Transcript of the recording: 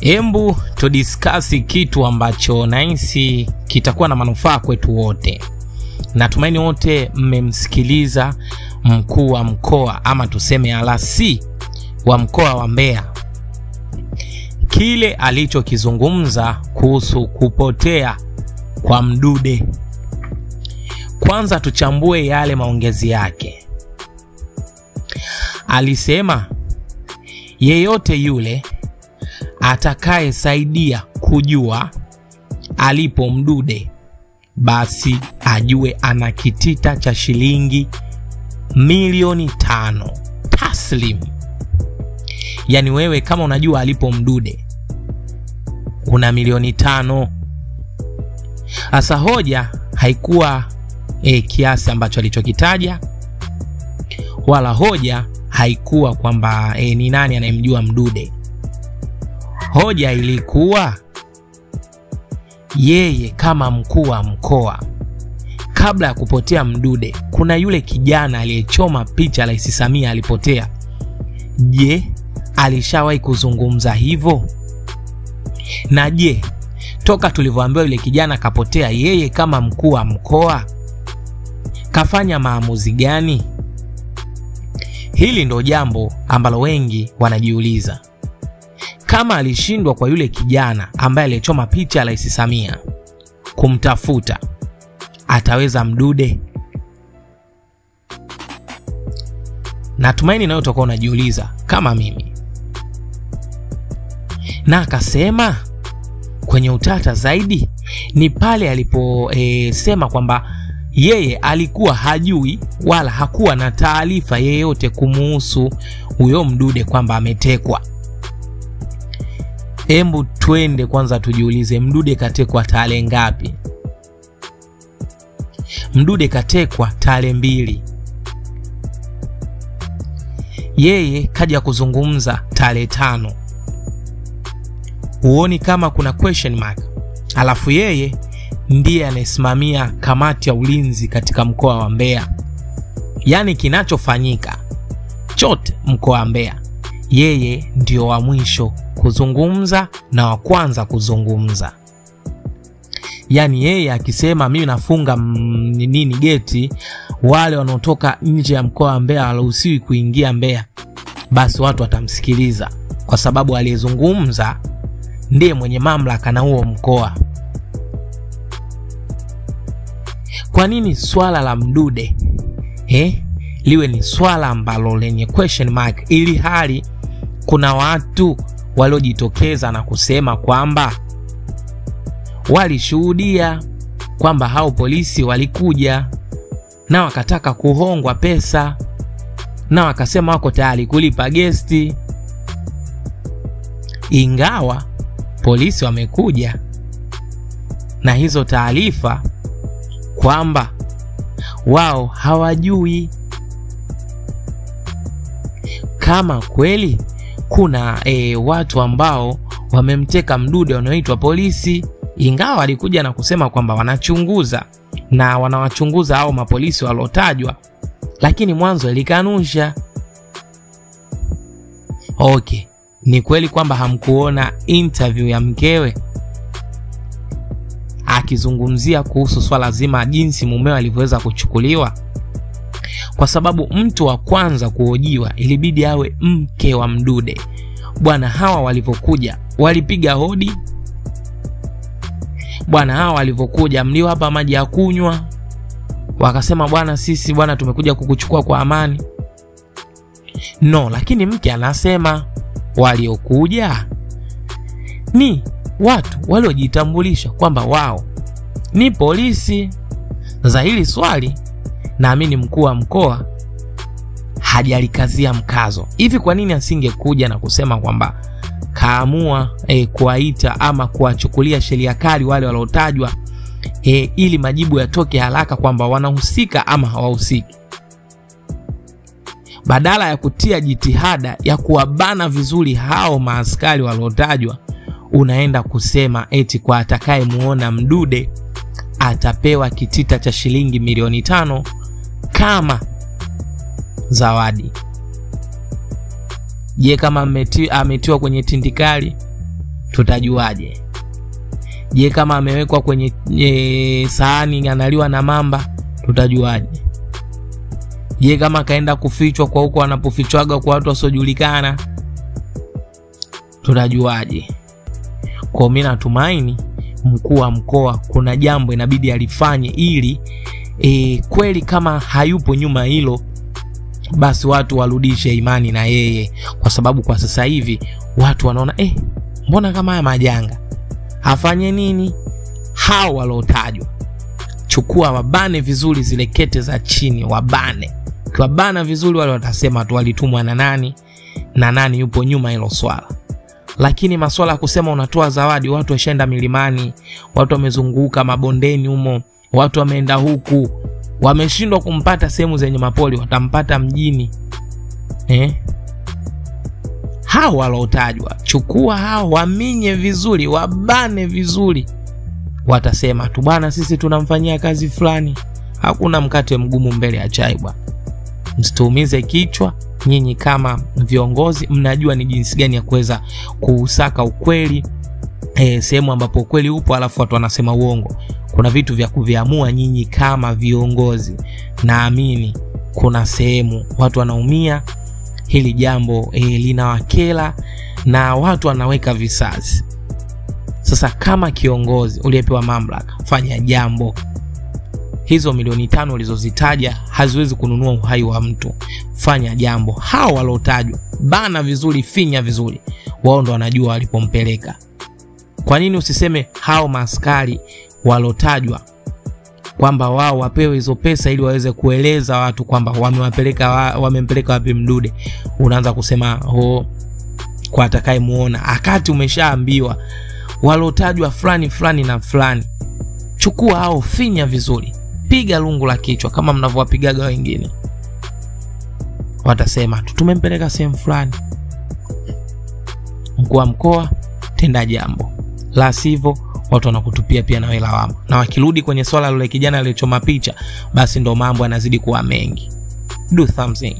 Embu to discuss kitu ambacho nahisi kitakuwa na manufaa kwetu wote. Natumaini wote mmemsikiliza mkuu wa mkoa ama tuseme RC wa mkoa wa Mbeya, kile alichokizungumza kuhusu kupotea kwa Mdude. Kwanza tuchambue yale maongezi yake. Alisema yeyote yule atakaye saidia kujua alipo Mdude basi ajue ana kitita cha shilingi milioni 5 taslim. Yani wewe kama unajua alipo Mdude una milioni 5. Asa hoja haikuwa kiasi ambacho alichokitaja, wala hoja haikuwa kwamba ni nani anayemjua Mdude. Hoja ilikuwa yeye kama mkuu wa mkoa, kabla ya kupotea Mdude kuna yule kijana aliyechoma picha Rais Samia alipotea. Je, alishawahi kuzungumza hivyo? Na je, toka tulivyoambiwa yule kijana kapotea, yeye kama mkuu wa mkoa kafanya maamuzi gani? Hili ndo jambo ambalo wengi wanajiuliza. Kama alishindwa kwa yule kijana ambaye alichoma picha Rais Samia kumtafuta, ataweza Mdude? Natumaini nayo utakuwa unajiuliza kama mimi. Na akasema kwenye utata zaidi ni pale aliposema kwamba yeye alikuwa hajui wala hakuwa na taarifa yeyote kumuhusu huyo Mdude kwamba ametekwa. Embu twende kwanza tujiulize, Mdude katekwa tarehe ngapi? Mdude katekwa tarehe 2. Yeye kaja kuzungumza tarehe 5. Huoni kama kuna question mark? Alafu yeye ndiye anasimamia kamati ya ulinzi katika mkoa wa Mbeya. Yani kinachofanyika chote mkoa wa Mbeya, yeye ndio wa mwisho kuzungumza na wa kwanza kuzungumza. Yani yeye akisema mimi nafunga geti, wale wanaotoka nje ya mkoa wa Mbeya hawaruhusiwi kuingia Mbeya, basi watu watamsikiliza kwa sababu aliyezungumza ndiye mwenye mamlaka na huo mkoa. Kwa nini swala la Mdude liwe ni swala ambalo lenye question mark, ili hali kuna watu waliojitokeza na kusema kwamba walishuhudia kwamba hao polisi walikuja na wakataka kuhongwa pesa na wakasema wako tayari kulipa gesti, ingawa polisi wamekuja na hizo taarifa kwamba wao hawajui. Kama kweli kuna watu ambao wamemteka Mdude wanaoitwa polisi, ingawa walikuja na kusema kwamba wanachunguza na wanawachunguza hao mapolisi walotajwa, lakini mwanzo ilikanusha. Okay, ni kweli kwamba hamkuona interview ya mkewe akizungumzia kuhusu swala zima jinsi mumewe alivyoweza kuchukuliwa? Kwa sababu mtu wa kwanza kuhojiwa ilibidi awe mke wa Mdude. Bwana hawa walivyokuja walipiga hodi. Bwana hawa walivyokuja, mliwapa maji ya kunywa? Wakasema bwana sisi bwana tumekuja kukuchukua kwa amani? No, lakini mke anasema waliokuja ni watu waliojitambulisha kwamba wao ni polisi. Za hili swali naamini mkuu wa mkoa hajalikazia mkazo. Hivi kwa nini asingekuja na kusema kwamba kaamua kuwaita ama kuwachukulia sheria kali wale waliotajwa, ili majibu yatoke haraka kwamba wanahusika ama hawahusiki, badala ya kutia jitihada ya kuwabana vizuri hao maaskari waliotajwa? Unaenda kusema eti kwa atakaye muona Mdude atapewa kitita cha shilingi milioni 5 kama zawadi. Je, kama ametiwa kwenye tindikali tutajuaje? Je, kama amewekwa kwenye sahani analiwa na mamba, tutajuaje? Je, kama kaenda kufichwa kwa huko anapofichwaga kwa watu wasiojulikana, tutajuaje? Kwa mimi natumaini mkuu wa mkoa kuna jambo inabidi alifanye ili kweli kama hayupo nyuma hilo, basi watu warudishe imani na yeye, kwa sababu kwa sasa hivi watu wanaona mbona kama haya majanga. Afanye nini? Hao walotajwa, chukua wabane vizuri zile kete za chini, wabane. Kwa bana vizuri wale watasema tu walitumwa na nani na nani yupo nyuma hilo swala. Lakini masuala kusema unatoa zawadi, watu washaenda milimani, watu wamezunguka mabondeni humo, watu wameenda huku, wameshindwa kumpata sehemu zenye mapoli, watampata mjini. Hao walotajwa, chukua hao, waminye vizuri, wabane vizuri. Watasema tu bwana, sisi tunamfanyia kazi fulani. Hakuna mkate mgumu mbele ya chai bwana. Msituumize kichwa, nyinyi kama viongozi mnajua ni jinsi gani ya kuweza kuusaka ukweli sehemu ambapo ukweli upo alafu watu wanasema uongo. Kuna vitu vya kuviamua nyinyi kama viongozi. Naamini kuna sehemu watu wanaumia, hili jambo linawakela na watu wanaweka visazi. Sasa kama kiongozi uliyepewa mamlaka, fanya jambo. Hizo milioni 5 ulizozitaja haziwezi kununua uhai wa mtu. Fanya jambo. Hao walotajwa, bana vizuri, finya vizuri. Wao ndo wanajua walipompeleka. Kwa nini usiseme hao maaskari walotajwa kwamba wao wapewe hizo pesa ili waweze kueleza watu kwamba wamempeleka wapi Mdude? Unaanza kusema kwa atakaye muona, akati umeshaambiwa walotajwa fulani na fulani. Chukua hao, finya vizuri, piga lungu la kichwa kama mnavyowapigaga wengine. Watasema tumempeleka sehemu fulani. Mkuu wa mkoa, tenda jambo, la sivyo watu wanakutupia pia nawe lawama. Na wakirudi kwenye swala lile kijana aliyechoma picha, basi ndo mambo yanazidi kuwa mengi. Do something.